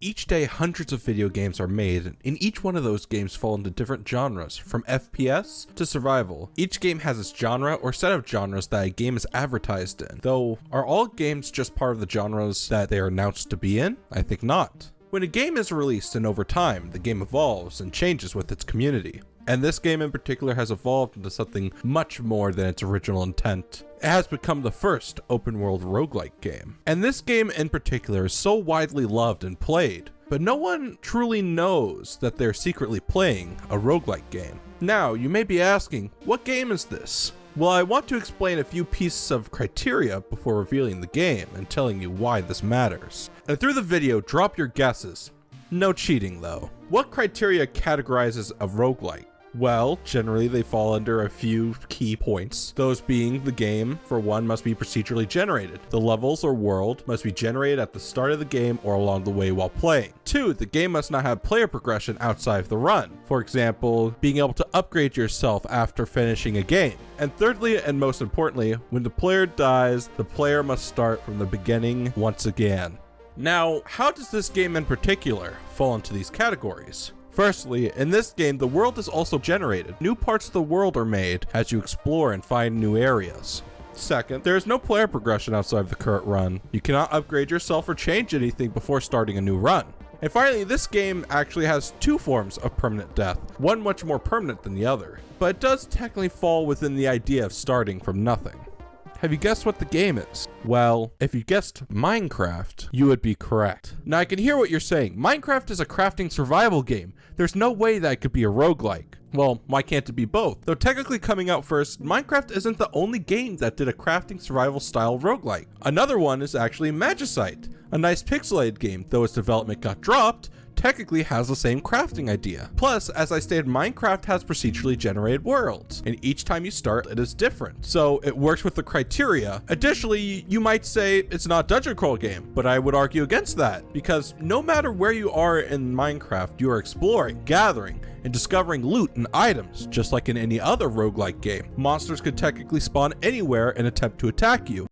Each day, hundreds of video games are made, and each one of those games fall into different genres, from FPS to survival. Each game has its genre or set of genres that a game is advertised in. Though, are all games just part of the genres that they are announced to be in? I think not. When a game is released and over time, the game evolves and changes with its community. And this game in particular has evolved into something much more than its original intent. It has become the first open world roguelike game. And this game in particular is so widely loved and played, but no one truly knows that they're secretly playing a roguelike game. Now, you may be asking, what game is this? Well, I want to explain a few pieces of criteria before revealing the game and telling you why this matters. And through the video, drop your guesses. No cheating though. What criteria categorizes a roguelike? Well, generally they fall under a few key points. Those being the game, for one, must be procedurally generated. The levels or world must be generated at the start of the game or along the way while playing. 2, the game must not have player progression outside of the run. For example, being able to upgrade yourself after finishing a game. And thirdly, and most importantly, when the player dies, the player must start from the beginning once again. Now, how does this game in particular fall into these categories? Firstly, in this game, the world is also generated. New parts of the world are made as you explore and find new areas. Second, there is no player progression outside of the current run. You cannot upgrade yourself or change anything before starting a new run. And finally, this game actually has 2 forms of permanent death, one much more permanent than the other. But it does technically fall within the idea of starting from nothing. Have you guessed what the game is? Well, if you guessed Minecraft, you would be correct. Now I can hear what you're saying. Minecraft is a crafting survival game. There's no way that it could be a roguelike. Well, why can't it be both? Though technically coming out first, Minecraft isn't the only game that did a crafting survival style roguelike. Another one is actually Magicite, a nice pixelated game, though its development got dropped, technically has the same crafting idea. Plus, as I stated, Minecraft has procedurally generated worlds, and each time you start, it is different. So it works with the criteria. Additionally, you might say it's not a dungeon crawl game, but I would argue against that, because no matter where you are in Minecraft, you are exploring, gathering, and discovering loot and items, just like in any other roguelike game. Monsters could technically spawn anywhere and attempt to attack you.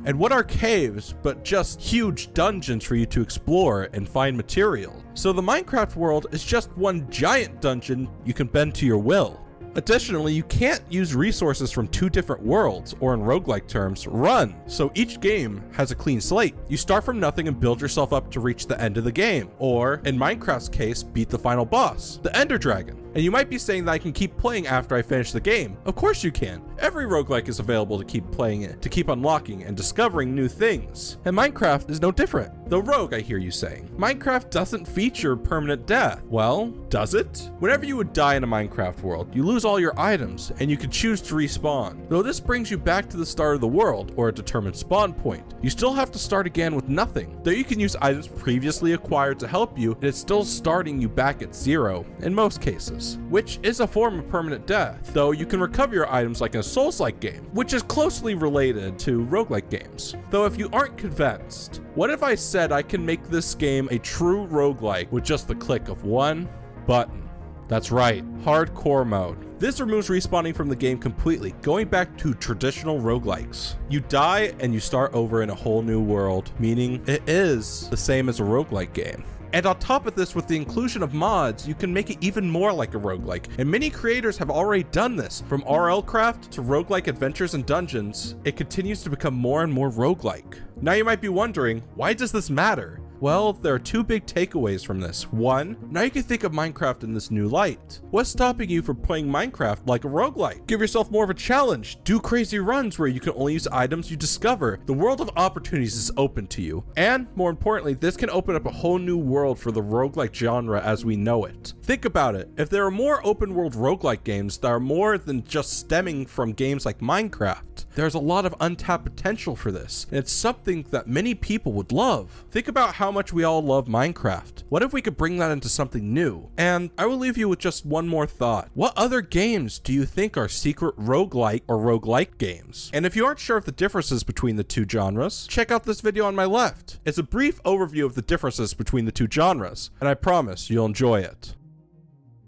And what are caves but just huge dungeons for you to explore and find material? So the Minecraft world is just one giant dungeon you can bend to your will. Additionally, you can't use resources from 2 different worlds, or in roguelike terms, run. So each game has a clean slate. You start from nothing and build yourself up to reach the end of the game. Or, in Minecraft's case, beat the final boss, the Ender Dragon. And you might be saying that I can keep playing after I finish the game. Of course you can. Every roguelike is available to keep playing it, to keep unlocking and discovering new things. And Minecraft is no different. Though Rogue, I hear you saying. Minecraft doesn't feature permanent death. Well, does it? Whenever you would die in a Minecraft world, you lose all your items, and you could choose to respawn. Though this brings you back to the start of the world, or a determined spawn point, you still have to start again with nothing. Though you can use items previously acquired to help you, and it's still starting you back at 0, in most cases, which is a form of permanent death. Though you can recover your items like in a Souls-like game, which is closely related to roguelike games. Though if you aren't convinced, what if I said I can make this game a true roguelike with just the click of one button? That's right, hardcore mode. This removes respawning from the game completely, going back to traditional roguelikes. You die and you start over in a whole new world, meaning it is the same as a roguelike game. And on top of this, with the inclusion of mods, you can make it even more like a roguelike. And many creators have already done this. From RLcraft to roguelike adventures and dungeons, it continues to become more and more roguelike. Now you might be wondering, why does this matter? Well, there are 2 big takeaways from this. 1, now you can think of Minecraft in this new light. What's stopping you from playing Minecraft like a roguelike? Give yourself more of a challenge. Do crazy runs where you can only use items you discover. The world of opportunities is open to you. And more importantly, this can open up a whole new world for the roguelike genre as we know it. Think about it. If there are more open world roguelike games that are more than just stemming from games like Minecraft, there's a lot of untapped potential for this, and it's something that many people would love. Think about how much we all love Minecraft. What if we could bring that into something new? And I will leave you with just one more thought. What other games do you think are secret roguelike or roguelike games? And if you aren't sure of the differences between the 2 genres, check out this video on my left. It's a brief overview of the differences between the 2 genres, and I promise you'll enjoy it.